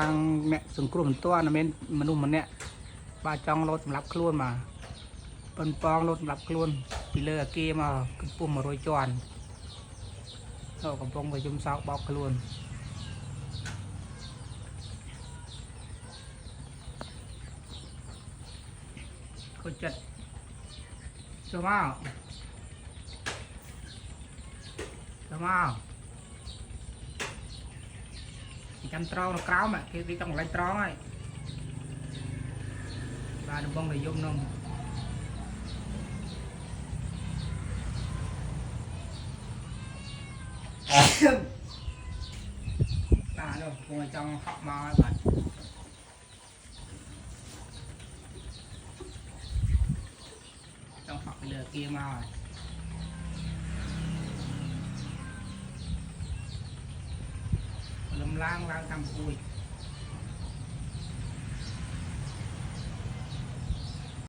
างแม่สงกรมตัวนะเมนมนุษย์มันเนี่ยบาจ้องรถสำหรับคล้วนมาเป็นปองรถสำหรับคล้วนปีเลอร์เกมาขึ้นปุ่มมาโรยจวนเรากำปองไปจุ่มซอกบอกคล้วนคนจัดจะมาจะมาchăn trâu nó cáo mà khi đi trong lấy trâu này và nó bông để dùng nông ta đâu cùng trong họ mà bạn trong họ lừa kia mà lang lang thăm vui